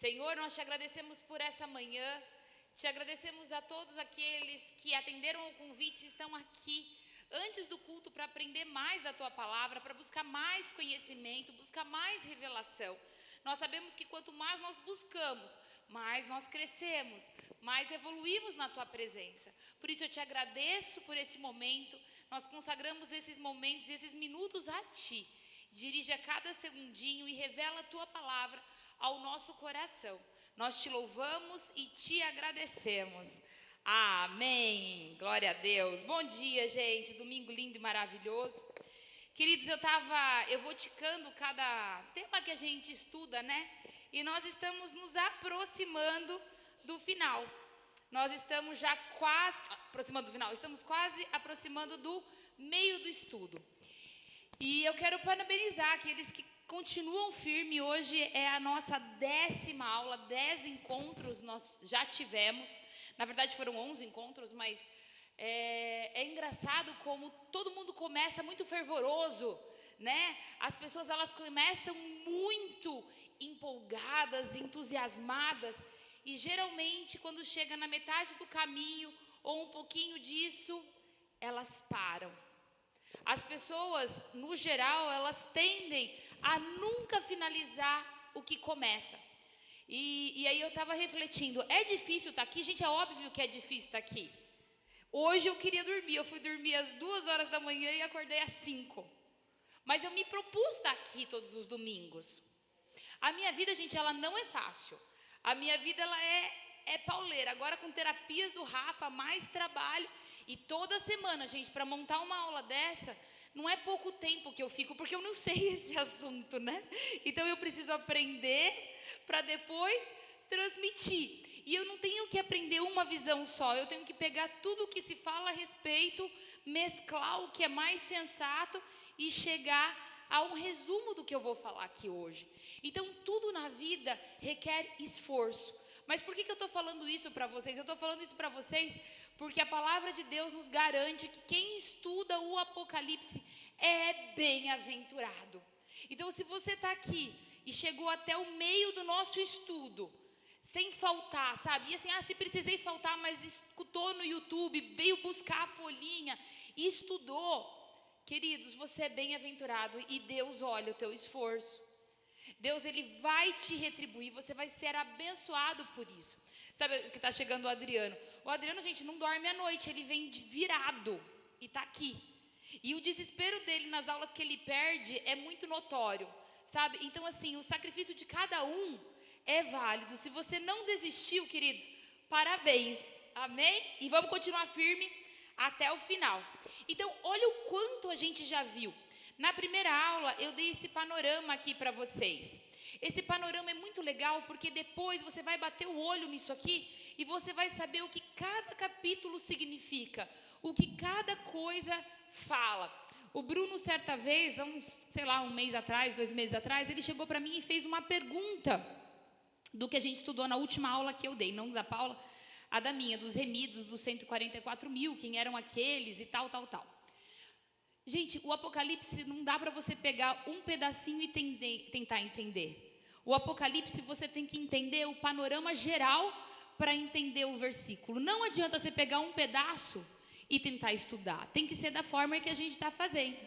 Senhor, nós te agradecemos por essa manhã, te agradecemos a todos aqueles que atenderam ao convite e estão aqui antes do culto para aprender mais da tua palavra, para buscar mais conhecimento, buscar mais revelação. Nós sabemos que quanto mais nós buscamos, mais nós crescemos, mais evoluímos na tua presença. Por isso eu te agradeço por esse momento, nós consagramos esses momentos e esses minutos a ti. Dirige a cada segundinho e revela a tua palavra ao nosso coração. Nós te louvamos e te agradecemos. Amém. Glória a Deus. Bom dia, gente. Domingo lindo e maravilhoso. Queridos, eu vou ticando cada tema que a gente estuda, né? E nós estamos nos aproximando do final. Nós estamos já aproximando do final. Estamos quase aproximando do meio do estudo. E eu quero parabenizar aqueles que continuam firme. Hoje é a nossa 10ª aula, 10 encontros nós já tivemos. Na verdade foram 11 encontros, mas é engraçado como todo mundo começa muito fervoroso, né? As pessoas elas começam muito empolgadas, entusiasmadas, e geralmente quando chega na metade do caminho ou um pouquinho disso, elas param. As pessoas, no geral, elas tendem a nunca finalizar o que começa. E aí eu estava refletindo, é difícil estar aqui? Gente, é óbvio que é difícil estar aqui. Hoje eu queria dormir, eu fui dormir às 2 horas da manhã e acordei às 5. Mas eu me propus estar aqui todos os domingos. A minha vida, gente, ela não é fácil. A minha vida, ela é pauleira. Agora com terapias do Rafa, mais trabalho. E toda semana, gente, para montar uma aula dessa, não é pouco tempo que eu fico, porque eu não sei esse assunto, né? Então eu preciso aprender para depois transmitir. E eu não tenho que aprender uma visão só, eu tenho que pegar tudo o que se fala a respeito, mesclar o que é mais sensato e chegar a um resumo do que eu vou falar aqui hoje. Então tudo na vida requer esforço. Mas por que eu estou falando isso para vocês? Eu estou falando isso para vocês porque a palavra de Deus nos garante que quem estuda o Apocalipse é bem-aventurado. Então, se você está aqui e chegou até o meio do nosso estudo, sem faltar, sabe? E assim, se precisei faltar, mas escutou no YouTube, veio buscar a folhinha e estudou. Queridos, você é bem-aventurado e Deus olha o teu esforço. Deus, Ele vai te retribuir, você vai ser abençoado por isso. Sabe que está chegando o Adriano? O Adriano, gente, não dorme à noite, ele vem virado e está aqui. E o desespero dele nas aulas que ele perde é muito notório, sabe? Então, assim, o sacrifício de cada um é válido. Se você não desistiu, queridos, parabéns, amém? E vamos continuar firme até o final. Então, olha o quanto a gente já viu. Na primeira aula, eu dei esse panorama aqui para vocês. Esse panorama é muito legal, porque depois você vai bater o olho nisso aqui e você vai saber o que cada capítulo significa, o que cada coisa fala. O Bruno, certa vez, um mês atrás, 2 meses atrás, ele chegou para mim e fez uma pergunta do que a gente estudou na última aula que eu dei, não da Paula, a da minha, dos remidos, dos 144 mil, quem eram aqueles e tal. Gente, o Apocalipse não dá para você pegar um pedacinho e tentar entender. O Apocalipse você tem que entender o panorama geral para entender o versículo. Não adianta você pegar um pedaço e tentar estudar. Tem que ser da forma que a gente está fazendo.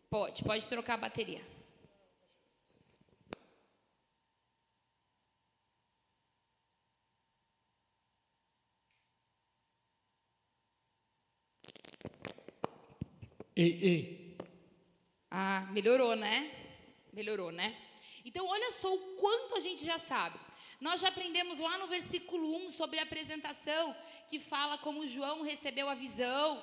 Pode trocar a bateria. Ei. Melhorou, né? Então, olha só o quanto a gente já sabe. Nós já aprendemos lá no versículo 1 sobre a apresentação, que fala como João recebeu a visão.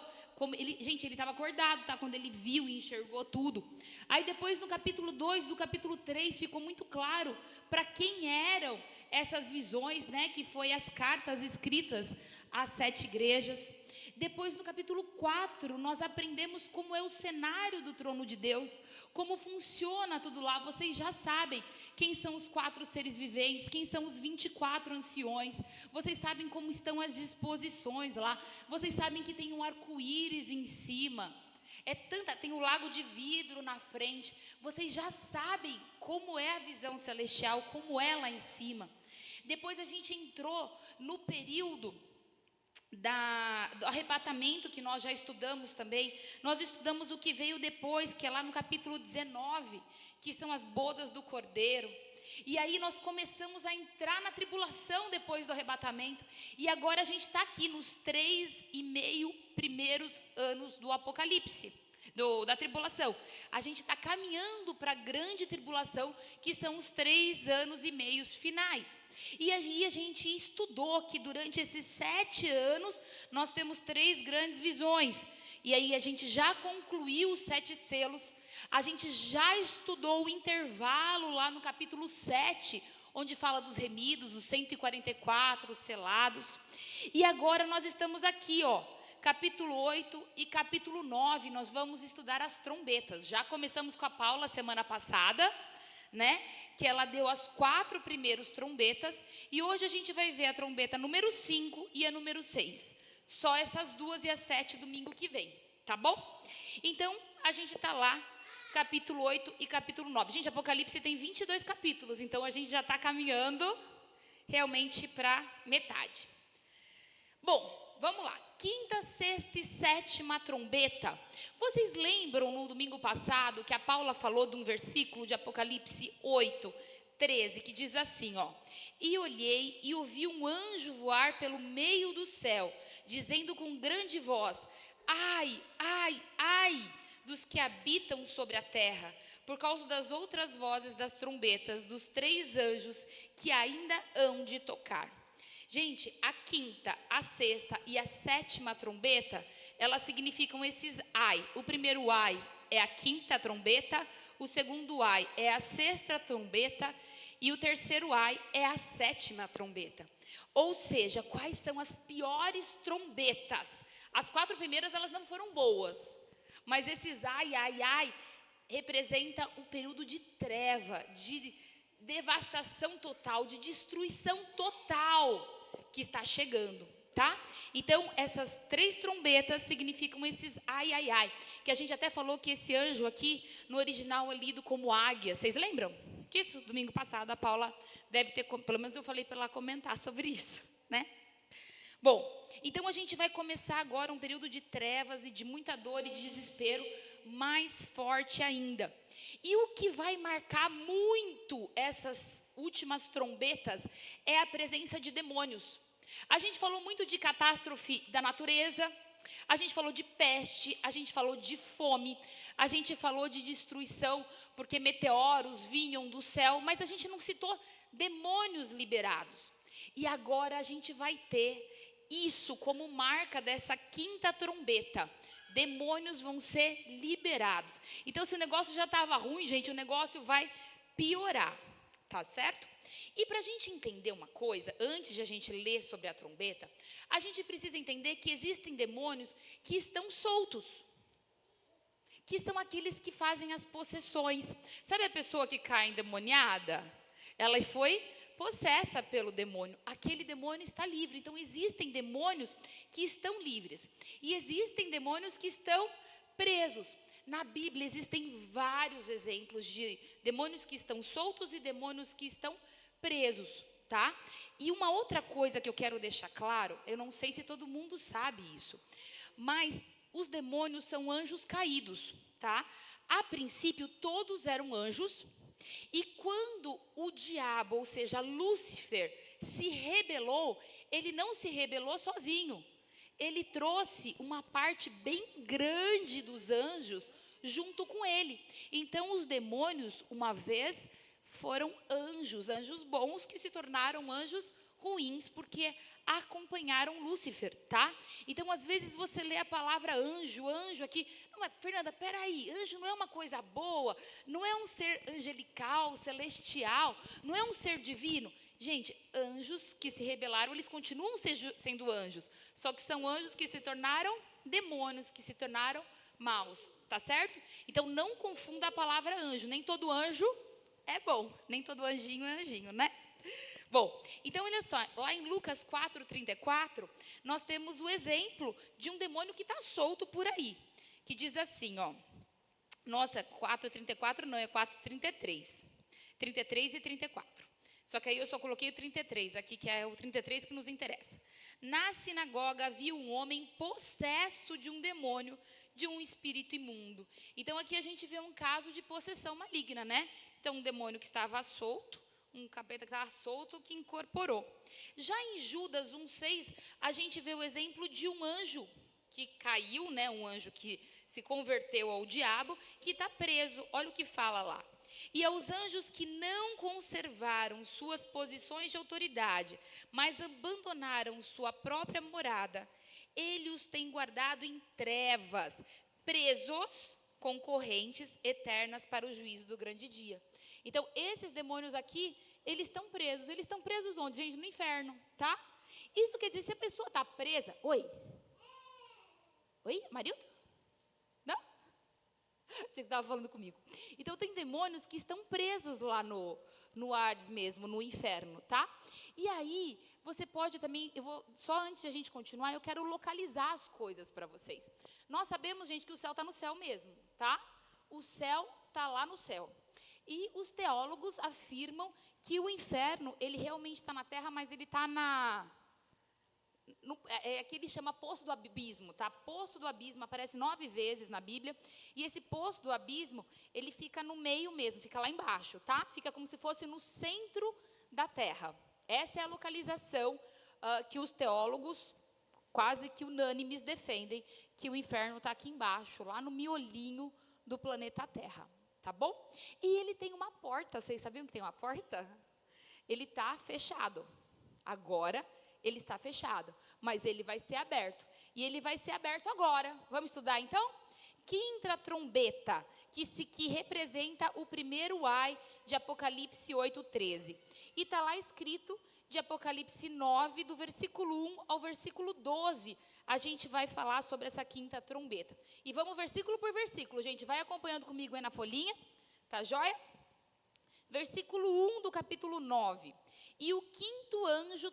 Ele estava acordado, tá? Quando ele viu e enxergou tudo. Aí depois no capítulo 2, do capítulo 3, ficou muito claro para quem eram essas visões, né? Que foi as cartas escritas às 7 igrejas. Depois, no capítulo 4, nós aprendemos como é o cenário do trono de Deus, como funciona tudo lá. Vocês já sabem quem são os 4 seres viventes, quem são os 24 anciões. Vocês sabem como estão as disposições lá. Vocês sabem que tem um arco-íris em cima. Tem o lago de vidro na frente. Vocês já sabem como é a visão celestial, como é lá em cima. Depois a gente entrou no período do arrebatamento, que nós já estudamos também. Nós estudamos o que veio depois, que é lá no capítulo 19, que são as bodas do Cordeiro. E aí nós começamos a entrar na tribulação depois do arrebatamento. E agora a gente está aqui nos 3,5 primeiros anos do Apocalipse, da tribulação. A gente está caminhando para a grande tribulação, que são os 3 anos e meios finais. E aí a gente estudou que durante esses 7 anos nós temos 3 grandes visões. E aí a gente já concluiu os 7 selos. A gente já estudou o intervalo lá no capítulo 7, onde fala dos remidos, os 144, os selados. E agora nós estamos aqui, capítulo 8 e capítulo 9, nós vamos estudar as trombetas. Já começamos com a Paula semana passada, né? Que ela deu as 4 primeiras trombetas. E hoje a gente vai ver a trombeta número 5 e a número 6. Só essas 2 e a 7 domingo que vem, tá bom? Então, a gente está lá, capítulo 8 e capítulo 9. Gente, Apocalipse tem 22 capítulos, então a gente já está caminhando realmente para metade. Bom, vamos lá. 5ª, 6ª e 7ª trombeta. Vocês lembram no domingo passado que a Paula falou de um versículo de Apocalipse 8, 13, que diz assim, E olhei e ouvi um anjo voar pelo meio do céu, dizendo com grande voz, ai, ai, ai, dos que habitam sobre a terra, por causa das outras vozes das trombetas dos 3 anjos que ainda hão de tocar. Gente, a 5ª, a 6ª e a 7ª trombeta, elas significam esses ai. O primeiro ai é a 5ª trombeta, o segundo ai é a 6ª trombeta e o terceiro ai é a 7ª trombeta. Ou seja, quais são as piores trombetas? As 4 primeiras, elas não foram boas, mas esses ai, ai, ai, representa um período de treva, de devastação total, de destruição total que está chegando, tá? Então, essas 3 trombetas significam esses ai, ai, ai, que a gente até falou que esse anjo aqui, no original é lido como águia. Vocês lembram disso? Domingo passado a Paula deve ter, pelo menos eu falei para ela comentar sobre isso, né? Bom, então a gente vai começar agora um período de trevas e de muita dor e de desespero mais forte ainda. E o que vai marcar muito essas últimas trombetas é a presença de demônios. A gente falou muito de catástrofe da natureza, a gente falou de peste, a gente falou de fome, a gente falou de destruição, porque meteoros vinham do céu, mas a gente não citou demônios liberados. E agora a gente vai ter isso como marca dessa 5ª trombeta. Demônios vão ser liberados. Então, se o negócio já estava ruim, gente, o negócio vai piorar, tá certo? E para a gente entender uma coisa, antes de a gente ler sobre a trombeta, a gente precisa entender que existem demônios que estão soltos, que são aqueles que fazem as possessões. Sabe a pessoa que cai endemoniada? Ela foi possessa pelo demônio. Aquele demônio está livre. Então, existem demônios que estão livres. E existem demônios que estão presos. Na Bíblia existem vários exemplos de demônios que estão soltos e demônios que estão presos, tá? E uma outra coisa que eu quero deixar claro, eu não sei se todo mundo sabe isso, mas os demônios são anjos caídos, tá? A princípio, todos eram anjos, e quando o diabo, ou seja, Lúcifer, se rebelou, ele não se rebelou sozinho. Ele trouxe uma parte bem grande dos anjos junto com ele. Então, os demônios, uma vez, foram anjos bons que se tornaram anjos ruins, porque acompanharam Lúcifer, tá? Então, às vezes, você lê a palavra anjo aqui. Não, mas, Fernanda, peraí, anjo não é uma coisa boa? Não é um ser angelical, celestial? Não é um ser divino? Gente, anjos que se rebelaram, eles continuam sendo anjos, só que são anjos que se tornaram demônios, que se tornaram maus, tá certo? Então, não confunda a palavra anjo, nem todo anjo é bom, nem todo anjinho é anjinho, né? Bom, então olha só, lá em Lucas 4:34, nós temos o exemplo de um demônio que está solto por aí, que diz assim, ó. Nossa, 4:34 não, é 4:33. 33 e 34. Só que aí eu só coloquei o 33 aqui, que é o 33 que nos interessa. Na sinagoga havia um homem possesso de um demônio, de um espírito imundo. Então aqui a gente vê um caso de possessão maligna, né? Então um demônio que estava solto, um capeta que estava solto, que incorporou. Já em Judas 1:6, a gente vê o exemplo de um anjo que caiu, né? Um anjo que se converteu ao diabo, que está preso. Olha o que fala lá. E aos anjos que não conservaram suas posições de autoridade, mas abandonaram sua própria morada, ele os tem guardado em trevas, presos, concorrentes eternas para o juízo do grande dia. Então, esses demônios aqui, eles estão presos onde? Gente, no inferno, tá? Isso quer dizer, se a pessoa está presa... Oi, Marildo? Não? Você que estava falando comigo. Então, tem demônios que estão presos lá no Hades mesmo, no inferno, tá? E aí, você pode também, só antes de a gente continuar, eu quero localizar as coisas para vocês. Nós sabemos, gente, que o céu está no céu mesmo, tá? O céu está lá no céu. E os teólogos afirmam que o inferno, ele realmente está na terra, mas ele está aqui ele chama poço do abismo, tá? Poço do abismo aparece 9 vezes na Bíblia, e esse poço do abismo, ele fica no meio mesmo, fica lá embaixo, tá? Fica como se fosse no centro da terra. Essa é a localização que os teólogos, quase que unânimes, defendem, que o inferno está aqui embaixo, lá no miolinho do planeta Terra, tá bom? E ele tem uma porta, vocês sabiam que tem uma porta? Ele está fechado, agora ele está fechado, mas ele vai ser aberto. E ele vai ser aberto agora. Vamos estudar então? Quinta trombeta, que representa o primeiro ai de Apocalipse 8:13. E está lá escrito de Apocalipse 9, do versículo 1 ao versículo 12. A gente vai falar sobre essa quinta trombeta. E vamos versículo por versículo, gente. Vai acompanhando comigo aí na folhinha. Tá joia? Versículo 1 do capítulo 9. E o quinto anjo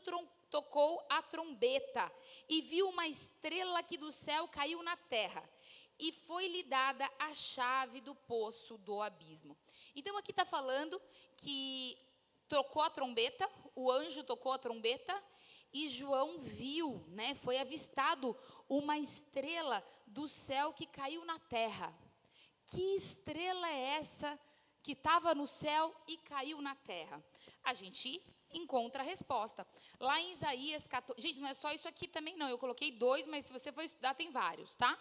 tocou a trombeta, e viu uma estrela que do céu caiu na terra, e foi-lhe dada a chave do poço do abismo. Então aqui está falando que tocou a trombeta, o anjo tocou a trombeta, e João viu, né, foi avistado uma estrela do céu que caiu na terra. Que estrela é essa que estava no céu e caiu na terra? A gente encontra a resposta. Lá em Isaías 14... Gente, não é só isso aqui também não, eu coloquei 2, mas se você for estudar tem vários, tá?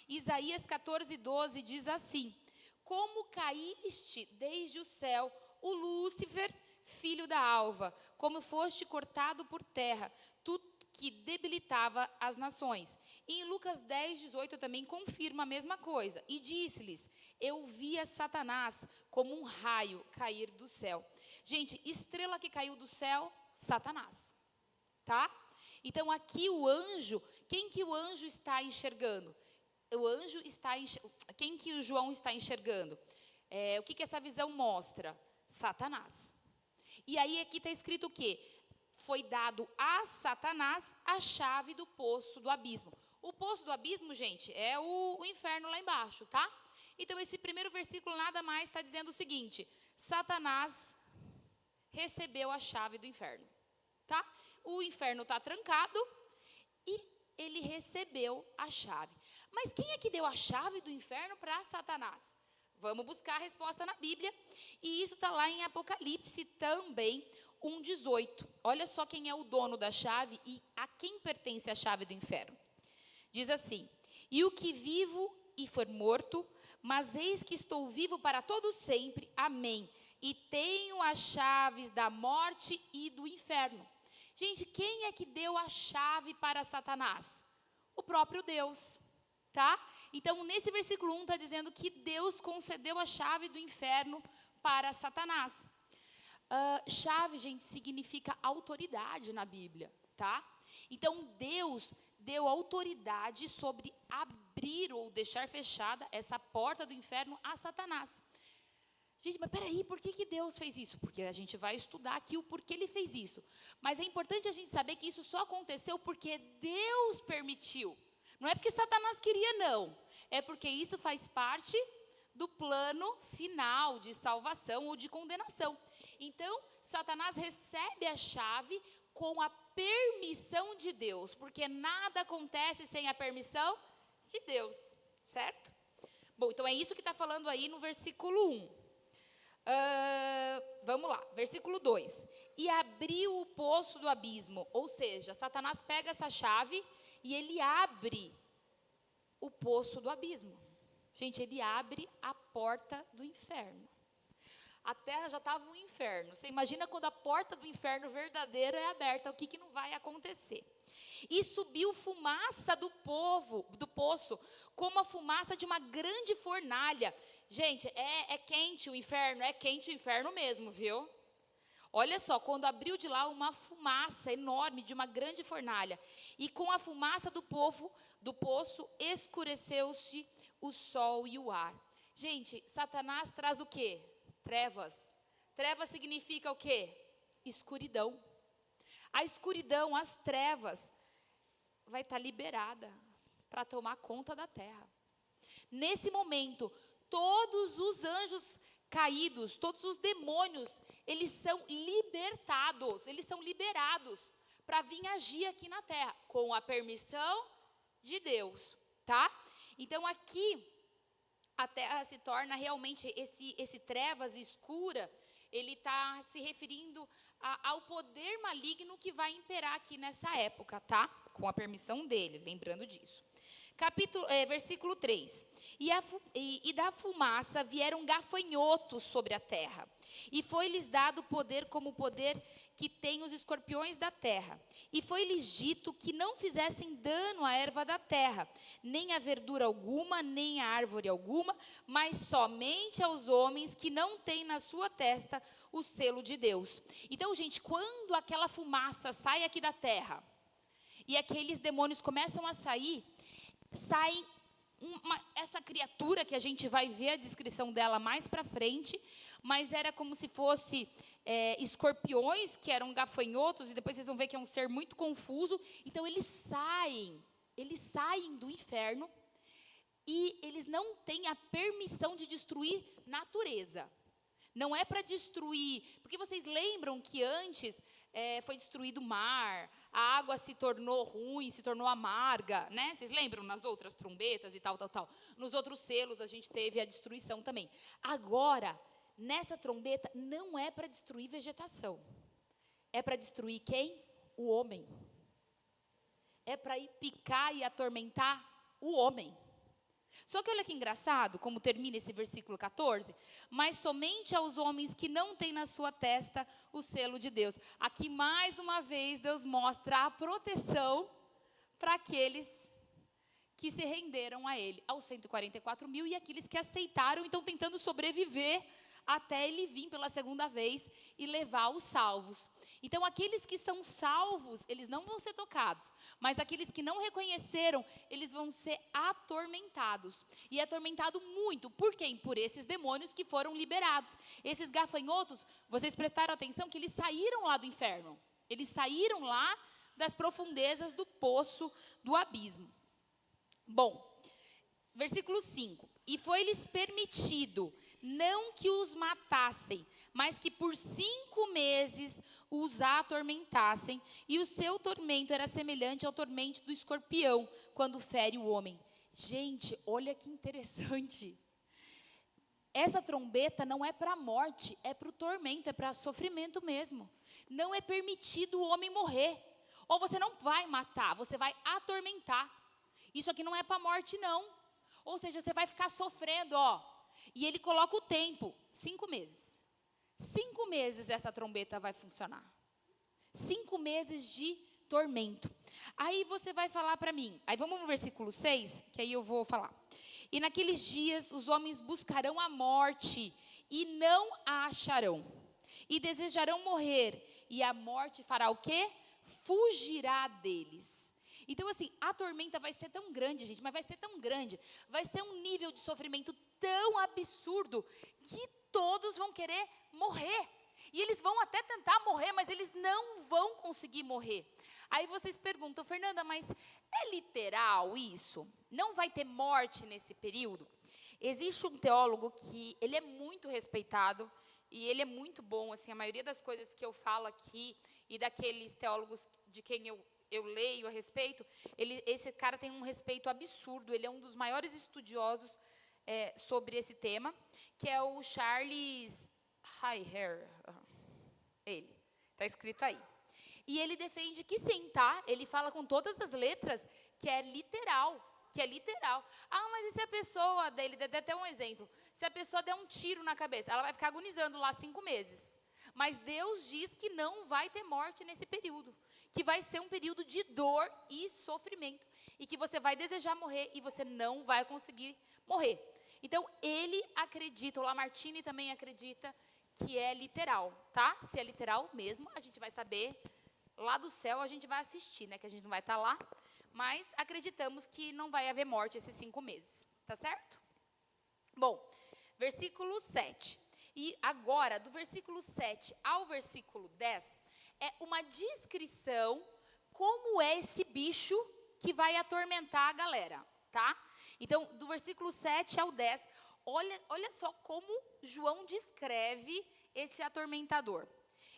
Isaías 14:12 diz assim: como caíste desde o céu, o Lúcifer, filho da alva, como foste cortado por terra, tu que debilitava as nações. E em Lucas 10:18 também confirma a mesma coisa. E disse-lhes: eu via Satanás como um raio cair do céu. Gente, estrela que caiu do céu, Satanás, tá? Então aqui o anjo, quem que o anjo está enxergando? O anjo está quem que o João está enxergando? O que essa visão mostra? Satanás. E aí aqui está escrito o quê? Foi dado a Satanás a chave do poço do abismo. O poço do abismo, gente, é o inferno lá embaixo, tá? Então esse primeiro versículo nada mais está dizendo o seguinte: Satanás recebeu a chave do inferno, tá? O inferno está trancado e ele recebeu a chave. Mas quem é que deu a chave do inferno para Satanás? Vamos buscar a resposta na Bíblia, e isso está lá em Apocalipse também, 1:18. Olha só quem é o dono da chave e a quem pertence a chave do inferno. Diz assim: e o que vivo e for morto, mas eis que estou vivo para todo sempre, amém. E tenho as chaves da morte e do inferno. Gente, quem é que deu a chave para Satanás? O próprio Deus, tá? Então, nesse versículo 1 está dizendo que Deus concedeu a chave do inferno para Satanás. Chave, gente, significa autoridade na Bíblia, tá? Então, Deus deu autoridade sobre abrir ou deixar fechada essa porta do inferno a Satanás. Gente, mas peraí, por que Deus fez isso? Porque a gente vai estudar aqui o porquê ele fez isso. Mas é importante a gente saber que isso só aconteceu porque Deus permitiu. Não é porque Satanás queria, não. é porque isso faz parte do plano final de salvação ou de condenação. Então, Satanás recebe a chave com a permissão de Deus, porque nada acontece sem a permissão de Deus, certo? Bom, então é isso que está falando aí no versículo 1. Vamos lá, versículo 2. E abriu o poço do abismo, ou seja, Satanás pega essa chave e ele abre o poço do abismo. Gente, ele abre a porta do inferno. A terra já estava um inferno. Você imagina quando a porta do inferno verdadeiro é aberta, o que não vai acontecer? E subiu fumaça do poço, como a fumaça de uma grande fornalha. Gente, é quente o inferno, é quente o inferno mesmo, viu? Olha só, quando abriu de lá uma fumaça enorme de uma grande fornalha. E com a fumaça do poço, escureceu-se o sol e o ar. Gente, Satanás traz o quê? Trevas. Trevas significa o quê? Escuridão. A escuridão, as trevas, vai estar liberada para tomar conta da terra. Nesse momento, todos os anjos caídos, todos os demônios, eles são libertados, eles são liberados para vir agir aqui na terra, com a permissão de Deus, tá? Então aqui, a terra se torna realmente, esse trevas escura, ele está se referindo ao poder maligno que vai imperar aqui nessa época, tá? Com a permissão dele, lembrando disso. Versículo 3. E da fumaça vieram gafanhotos sobre a terra, e foi-lhes dado poder como o poder que tem os escorpiões da terra. E foi-lhes dito que não fizessem dano à erva da terra, nem a verdura alguma, nem a árvore alguma, mas somente aos homens que não têm na sua testa o selo de Deus. Então, gente, quando aquela fumaça sai aqui da terra, e aqueles demônios começam a sair, sai essa criatura que a gente vai ver a descrição dela mais para frente, mas era como se fosse escorpiões, que eram gafanhotos, e depois vocês vão ver que é um ser muito confuso. Então eles saem do inferno, e eles não têm a permissão de destruir natureza. Não é para destruir, porque vocês lembram que antes foi destruído o mar, a água se tornou ruim, se tornou amarga, né? Vocês lembram nas outras trombetas e tal. Nos outros selos a gente teve a destruição também. Agora, nessa trombeta, não é para destruir vegetação. É para destruir quem? O homem. É para ir picar e atormentar o homem. Só que olha que engraçado, como termina esse versículo 14. Mas somente aos homens que não têm na sua testa o selo de Deus. Aqui, mais uma vez, Deus mostra a proteção para aqueles que se renderam a Ele. Aos 144 mil e aqueles que aceitaram, então tentando sobreviver até Ele vir pela segunda vez e levar os salvos. Então, aqueles que são salvos, eles não vão ser tocados. Mas aqueles que não reconheceram, eles vão ser atormentados. E atormentado muito. Por quem? Por esses demônios que foram liberados. Esses gafanhotos, vocês prestaram atenção que eles saíram lá do inferno. Eles saíram lá das profundezas do poço do abismo. Bom, versículo 5. E foi-lhes permitido não que os matassem, mas que por 5 meses os atormentassem, e o seu tormento era semelhante ao tormento do escorpião, quando fere o homem. Gente, olha que interessante. Essa trombeta não é para a morte, é para o tormento, é para sofrimento mesmo. Não é permitido o homem morrer. Ou você não vai matar, você vai atormentar. Isso aqui não é para a morte, não. Ou seja, você vai ficar sofrendo, ó. E ele coloca o tempo, 5 meses. 5 meses essa trombeta vai funcionar. 5 meses de tormento. Aí você vai falar para mim, aí vamos no versículo 6, que aí eu vou falar. E naqueles dias os homens buscarão a morte e não a acharão. E desejarão morrer, e a morte fará o quê? Fugirá deles. Então, assim, a tormenta vai ser tão grande, gente, mas vai ser tão grande, vai ser um nível de sofrimento tão absurdo, que todos vão querer morrer. E eles vão até tentar morrer, mas eles não vão conseguir morrer. Aí vocês perguntam, Fernanda, mas é literal isso? Não vai ter morte nesse período? Existe um teólogo que ele é muito respeitado e ele é muito bom, assim, a maioria das coisas que eu falo aqui e daqueles teólogos de quem eu leio a respeito, esse cara tem um respeito absurdo, ele é um dos maiores estudiosos sobre esse tema, que é o Charles Haier. Ele, está escrito aí. E ele defende que sim, tá? Ele fala com todas as letras que é literal, Ah, mas e se a pessoa, dele dá até um exemplo, se a pessoa der um tiro na cabeça, ela vai ficar agonizando lá 5 meses. Mas Deus diz que não vai ter morte nesse período, que vai ser um período de dor e sofrimento, e que você vai desejar morrer e você não vai conseguir morrer. Então, ele acredita, o Lamartine também acredita que é literal, tá? Se é literal mesmo, a gente vai saber, lá do céu a gente vai assistir, né? Que a gente não vai estar lá, mas acreditamos que não vai haver morte esses 5 meses, tá certo? Bom, versículo 7. E agora, do versículo 7 ao versículo 10, é uma descrição como é esse bicho que vai atormentar a galera, tá? Então, do versículo 7 ao 10, olha só como João descreve esse atormentador.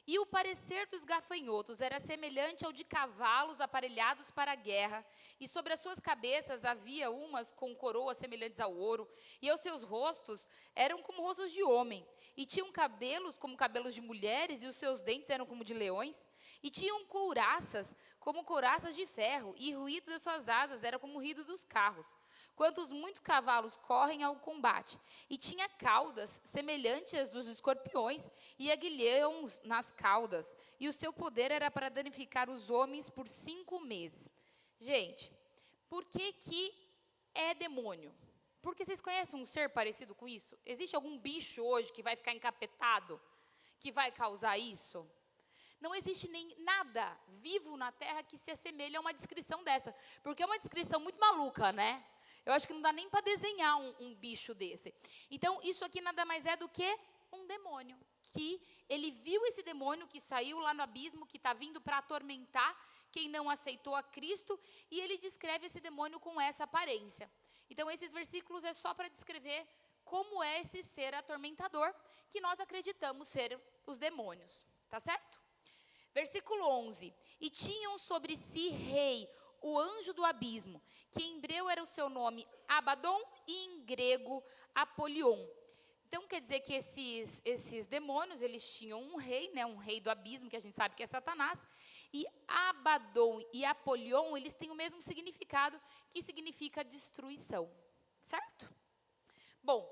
E o parecer dos gafanhotos era semelhante ao de cavalos aparelhados para a guerra, e sobre as suas cabeças havia umas com coroas semelhantes ao ouro, e os seus rostos eram como rostos de homem, e tinham cabelos como cabelos de mulheres, e os seus dentes eram como de leões, e tinham couraças como couraças de ferro, e o ruído das suas asas era como o ruído dos carros. Quantos muitos cavalos correm ao combate, e tinha caudas semelhantes às dos escorpiões, e aguilhões nas caudas, e o seu poder era para danificar os homens por 5 meses. Gente, por que é demônio? Porque vocês conhecem um ser parecido com isso? Existe algum bicho hoje que vai ficar encapetado, que vai causar isso? Não existe nem nada vivo na Terra que se assemelhe a uma descrição dessa, porque é uma descrição muito maluca, né? Eu acho que não dá nem para desenhar um bicho desse. Então, isso aqui nada mais é do que um demônio. Que ele viu esse demônio que saiu lá no abismo, que está vindo para atormentar quem não aceitou a Cristo, e ele descreve esse demônio com essa aparência. Então, esses versículos é só para descrever como é esse ser atormentador, que nós acreditamos ser os demônios. Tá certo? Versículo 11. E tinham sobre si rei, o anjo do abismo, que em hebreu era o seu nome Abaddon e em grego Apolion. Então, quer dizer que esses demônios, eles tinham um rei, né, um rei do abismo, que a gente sabe que é Satanás, e Abaddon e Apolion, eles têm o mesmo significado, que significa destruição, certo? Bom,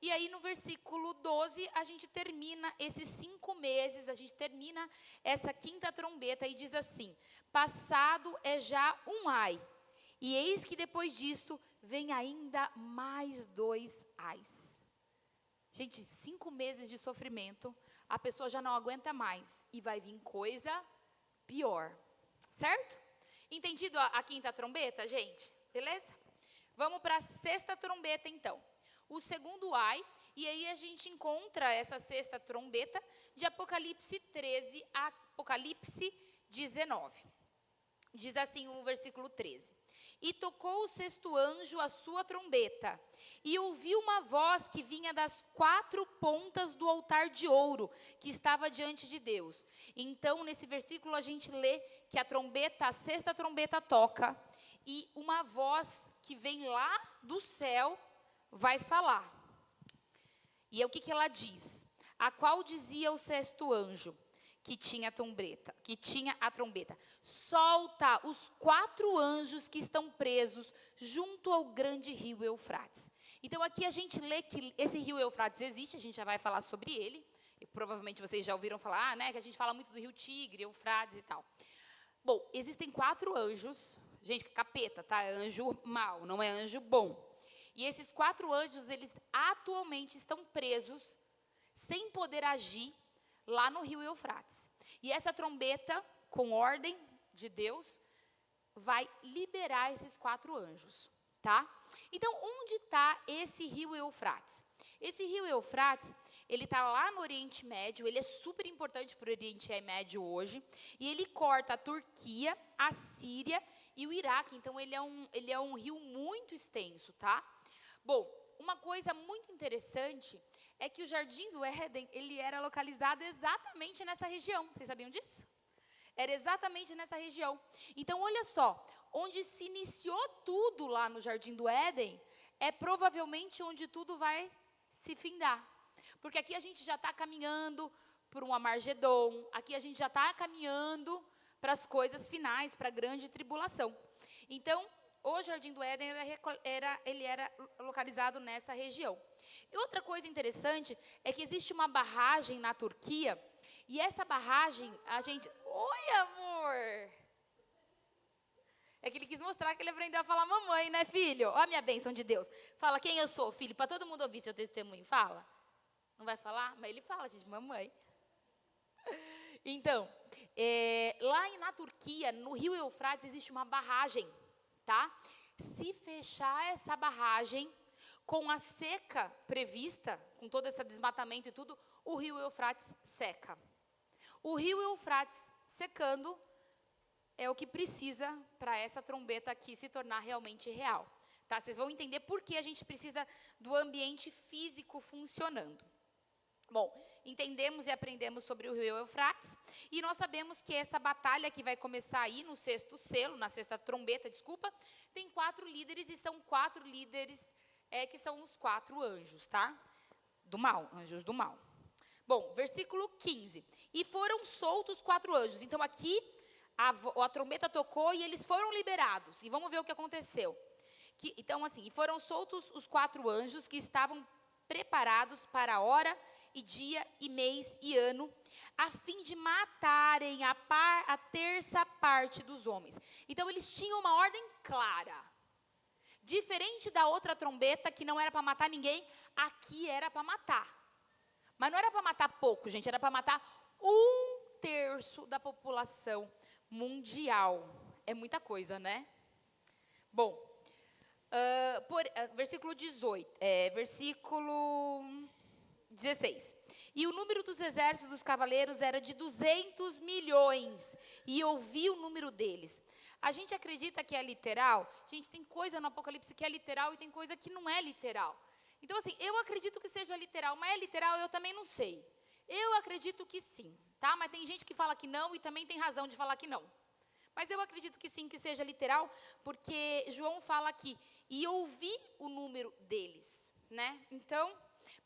e aí no versículo 12, a gente termina esses 5 meses, a gente termina essa 5ª trombeta e diz assim: passado é já um ai, e eis que depois disso vem ainda mais 2 ais. Gente, 5 meses de sofrimento, a pessoa já não aguenta mais, e vai vir coisa pior, certo? Entendido a 5ª trombeta, gente? Beleza? Vamos para a 6ª trombeta, então. O segundo ai, e aí a gente encontra essa 6ª trombeta de Apocalipse 13 a Apocalipse 19. Diz assim o versículo 13. E tocou o 6º anjo a sua trombeta, e ouviu uma voz que vinha das 4 pontas do altar de ouro, que estava diante de Deus. Então, nesse versículo, a gente lê que a 6ª trombeta toca, e uma voz que vem lá do céu vai falar. E é o que ela diz? A qual dizia o 6º anjo, que tinha a trombeta: solta os 4 anjos que estão presos junto ao grande rio Eufrates. Então aqui a gente lê que esse rio Eufrates existe, a gente já vai falar sobre ele. E provavelmente vocês já ouviram falar, né, que a gente fala muito do rio Tigre, Eufrates e tal. Bom, existem 4 anjos, gente, capeta, tá? É anjo mau, não é anjo bom. E esses 4 anjos, eles atualmente estão presos, sem poder agir, lá no rio Eufrates. E essa trombeta, com ordem de Deus, vai liberar esses 4 anjos, tá? Então, onde está esse rio Eufrates? Esse rio Eufrates, Ele está lá no Oriente Médio, ele é super importante para o Oriente Médio hoje, e ele corta a Turquia, a Síria e o Iraque. Então, ele é um rio muito extenso, tá? Bom, uma coisa muito interessante é que o Jardim do Éden, ele era localizado exatamente nessa região. Vocês sabiam disso? Era exatamente nessa região. Então, olha só, onde se iniciou tudo lá no Jardim do Éden, é provavelmente onde tudo vai se findar. Porque aqui a gente já está caminhando por um Armagedon, aqui a gente já está caminhando para as coisas finais, para a grande tribulação. Então, o Jardim do Éden ele era localizado nessa região. E outra coisa interessante é que existe uma barragem na Turquia, e essa barragem, a gente... Oi, amor! É que ele quis mostrar que ele aprendeu a falar mamãe, né, filho? Olha a minha bênção de Deus. Fala quem eu sou, filho, para todo mundo ouvir seu testemunho. Fala. Não vai falar? Mas ele fala, gente, mamãe. Então, lá na Turquia, no rio Eufrates, existe uma barragem, tá? Se fechar essa barragem, com a seca prevista, com todo esse desmatamento e tudo, o rio Eufrates seca. O rio Eufrates secando é o que precisa para essa trombeta aqui se tornar realmente real. Tá? Vocês vão entender por que a gente precisa do ambiente físico funcionando. Bom, entendemos e aprendemos sobre o rio Eufrates, e nós sabemos que essa batalha que vai começar aí no sexto selo, na sexta trombeta, desculpa, tem 4 líderes, e são 4 líderes que são os 4 anjos, tá? Do mal, anjos do mal. Bom, versículo 15. E foram soltos 4 anjos. Então, aqui, a trombeta tocou e eles foram liberados. E vamos ver o que aconteceu. Então, assim, e foram soltos os 4 anjos que estavam preparados para a hora e dia e mês e ano, a fim de matarem a terça parte dos homens. Então, eles tinham uma ordem clara. Diferente da outra trombeta, que não era para matar ninguém, aqui era para matar. Mas não era para matar pouco, gente, era para matar 1/3 da população mundial. É muita coisa, né? Bom, versículo 18, versículo 16. E o número dos exércitos dos cavaleiros era de 200 milhões, e eu vi o número deles. A gente acredita que é literal. Gente, tem coisa no Apocalipse que é literal e tem coisa que não é literal. Então, assim, eu acredito que seja literal, mas é literal, eu também não sei. Eu acredito que sim, tá? Mas tem gente que fala que não e também tem razão de falar que não. Mas eu acredito que sim, que seja literal, porque João fala aqui, e eu vi o número deles, né? Então,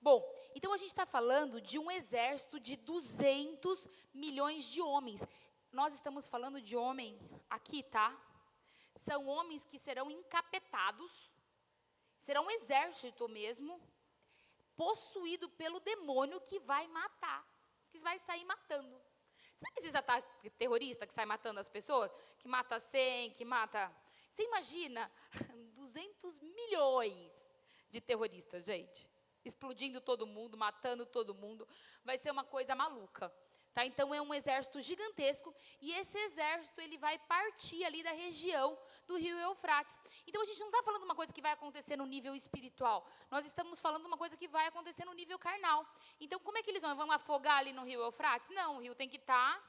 bom, então a gente está falando de um exército de 200 milhões de homens. Nós estamos falando de homem aqui, tá? São homens que serão encapetados, será um exército mesmo, possuído pelo demônio que vai matar, que vai sair matando. Sabe esses ataques terroristas que saem matando as pessoas? Que mata 100, que mata... Você imagina 200 milhões de terroristas, gente, explodindo todo mundo, matando todo mundo. Vai ser uma coisa maluca. Tá? Então, é um exército gigantesco, e esse exército ele vai partir ali da região do rio Eufrates. Então, a gente não está falando uma coisa que vai acontecer no nível espiritual, nós estamos falando uma coisa que vai acontecer no nível carnal. Então, como é que eles vão afogar ali no rio Eufrates? Não, o rio tem que estar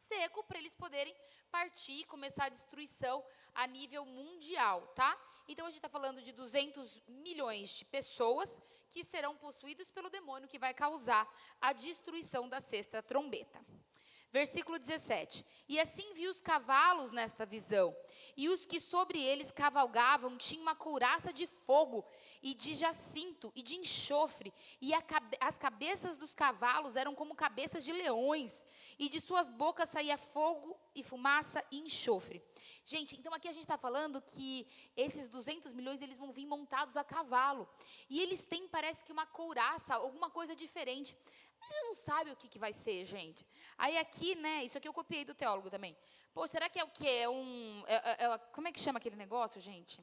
seco para eles poderem partir e começar a destruição a nível mundial, tá? Então, a gente está falando de 200 milhões de pessoas que serão possuídos pelo demônio que vai causar a destruição da sexta trombeta. Versículo 17. E assim vi os cavalos nesta visão, e os que sobre eles cavalgavam tinham uma couraça de fogo, e de jacinto, e de enxofre, e as cabeças dos cavalos eram como cabeças de leões, e de suas bocas saía fogo, e fumaça, e enxofre. Gente, então aqui a gente está falando que esses 200 milhões, eles vão vir montados a cavalo, e eles têm, parece que uma couraça, alguma coisa diferente. A gente não sabe o que vai ser, gente. Aí aqui, né, isso aqui eu copiei do teólogo também. Pô, será que é o quê? Como é que chama aquele negócio, gente?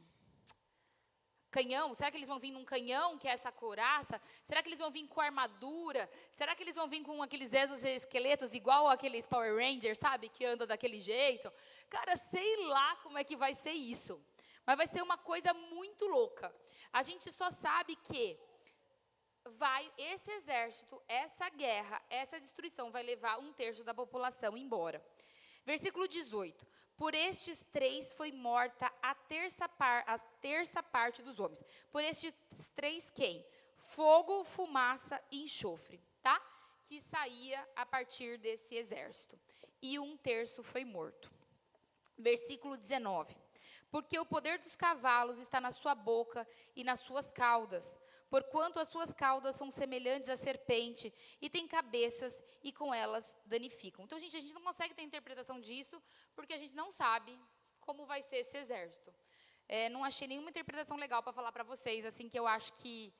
Canhão? Será que eles vão vir num canhão, que é essa couraça? Será que eles vão vir com armadura? Será que eles vão vir com aqueles exoesqueletos igual aqueles Power Rangers, sabe? Que anda daquele jeito? Cara, sei lá como é que vai ser isso. Mas vai ser uma coisa muito louca. A gente só sabe que esse exército, essa guerra, essa destruição vai levar 1/3 da população embora. Versículo 18. Por estes 3 foi morta a terça parte dos homens. Por estes 3 quem? Fogo, fumaça e enxofre, tá? Que saía a partir desse exército. E 1/3 foi morto. Versículo 19. Porque o poder dos cavalos está na sua boca e nas suas caudas, porquanto as suas caudas são semelhantes à serpente e têm cabeças e com elas danificam. Então, gente, a gente não consegue ter interpretação disso porque a gente não sabe como vai ser esse exército. Não achei nenhuma interpretação legal para falar para vocês, assim, que eu acho que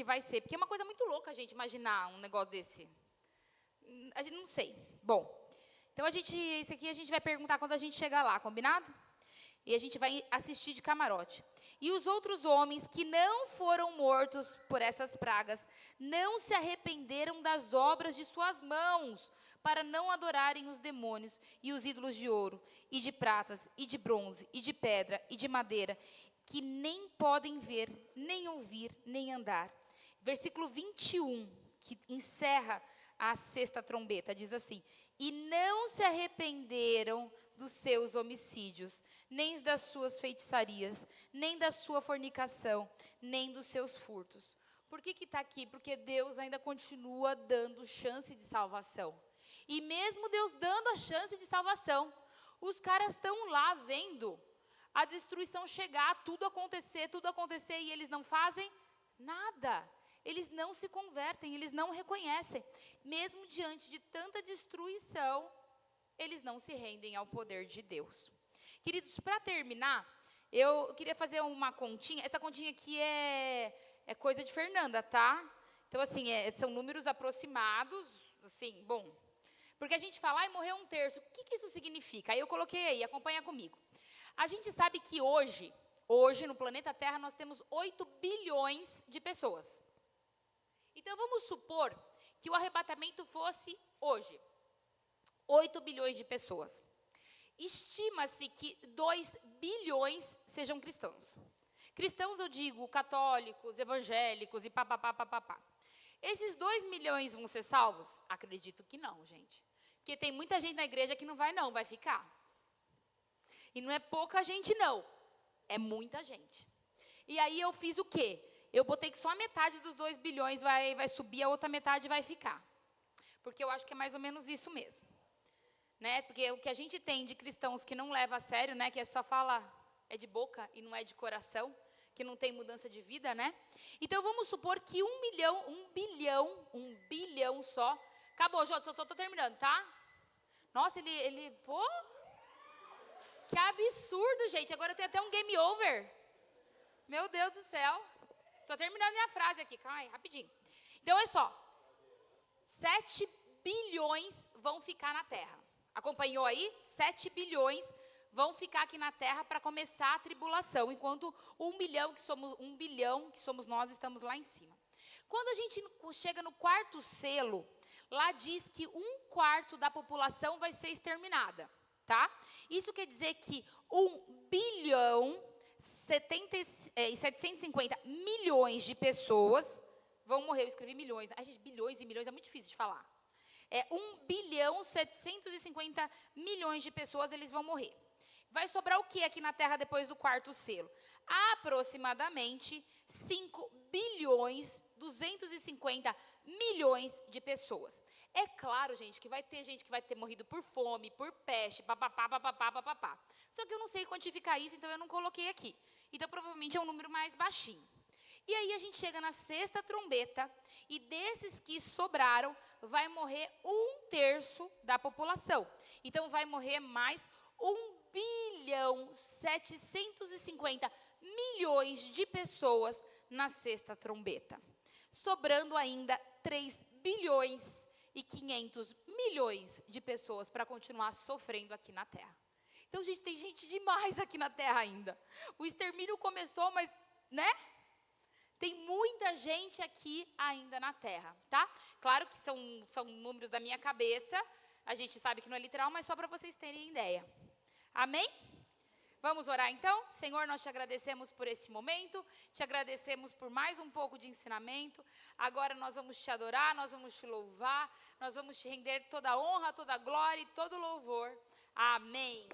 vai ser. Porque é uma coisa muito louca a gente imaginar um negócio desse. A gente não sei. Bom, então isso aqui a gente vai perguntar quando a gente chegar lá, combinado? E a gente vai assistir de camarote. E os outros homens que não foram mortos por essas pragas, não se arrependeram das obras de suas mãos, para não adorarem os demônios e os ídolos de ouro, e de pratas, e de bronze, e de pedra, e de madeira, que nem podem ver, nem ouvir, nem andar. Versículo 21, que encerra a 6ª trombeta, diz assim: e não se arrependeram dos seus homicídios, nem das suas feitiçarias, nem da sua fornicação, nem dos seus furtos. Por que está aqui? Porque Deus ainda continua dando chance de salvação. E mesmo Deus dando a chance de salvação, os caras estão lá vendo a destruição chegar, tudo acontecer, e eles não fazem nada. Eles não se convertem, eles não reconhecem. Mesmo diante de tanta destruição, eles não se rendem ao poder de Deus. Queridos, para terminar, eu queria fazer uma continha. Essa continha aqui é coisa de Fernanda, tá? Então, assim, são números aproximados, assim, bom. Porque a gente fala, morreu 1/3. O que isso significa? Aí eu coloquei aí, acompanha comigo. A gente sabe que hoje, no planeta Terra, nós temos 8 bilhões de pessoas. Então, vamos supor que o arrebatamento fosse hoje. 8 bilhões de pessoas. Estima-se que 2 bilhões sejam cristãos. Cristãos, eu digo, católicos, evangélicos e papapá. Esses 2 milhões vão ser salvos? Acredito que não, gente. Porque tem muita gente na igreja que não, vai ficar. E não é pouca gente, não. É muita gente. E aí eu fiz o quê? Eu botei que só a metade dos 2 bilhões vai subir, a outra metade vai ficar. Porque eu acho que é mais ou menos isso mesmo. Né? Porque o que a gente tem de cristãos que não leva a sério, né? Que só fala, é de boca e não é de coração, que não tem mudança de vida, né? Então, vamos supor que 1 bilhão só. Acabou, Jô, só tô terminando, tá? Nossa, pô, que absurdo, gente. Agora tem até um game over. Meu Deus do céu. Tô terminando minha frase aqui, calma aí, rapidinho. Então, olha só. 7 bilhões vão ficar na Terra. Acompanhou aí? 7 bilhões vão ficar aqui na Terra para começar a tribulação, enquanto 1 bilhão que somos nós, estamos lá em cima. Quando a gente chega no 4º selo, lá diz que 1/4 da população vai ser exterminada, tá? Isso quer dizer que 1 bilhão e 750 milhões de pessoas vão morrer. Eu escrevi milhões. Ai, gente, bilhões e milhões é muito difícil de falar. 1 bilhão 750 milhões de pessoas, eles vão morrer. Vai sobrar o que aqui na Terra depois do 4º selo? Aproximadamente 5 bilhões 250 milhões de pessoas. É claro, gente, que vai ter gente que vai ter morrido por fome, por peste, papapá. Só que eu não sei quantificar isso, então eu não coloquei aqui. Então, provavelmente é um número mais baixinho. E aí a gente chega na 6ª trombeta, e desses que sobraram, vai morrer 1/3 da população. Então, vai morrer mais 1 bilhão 750 milhões de pessoas na 6ª trombeta. Sobrando ainda 3 bilhões e 500 milhões de pessoas para continuar sofrendo aqui na Terra. Então, gente, tem gente demais aqui na Terra ainda. O extermínio começou, mas, né? Tem muita gente aqui ainda na Terra, tá? Claro que são números da minha cabeça. A gente sabe que não é literal, mas só para vocês terem ideia. Amém? Vamos orar então? Senhor, nós te agradecemos por esse momento, te agradecemos por mais um pouco de ensinamento. Agora nós vamos te adorar, nós vamos te louvar, nós vamos te render toda a honra, toda a glória e todo o louvor. Amém.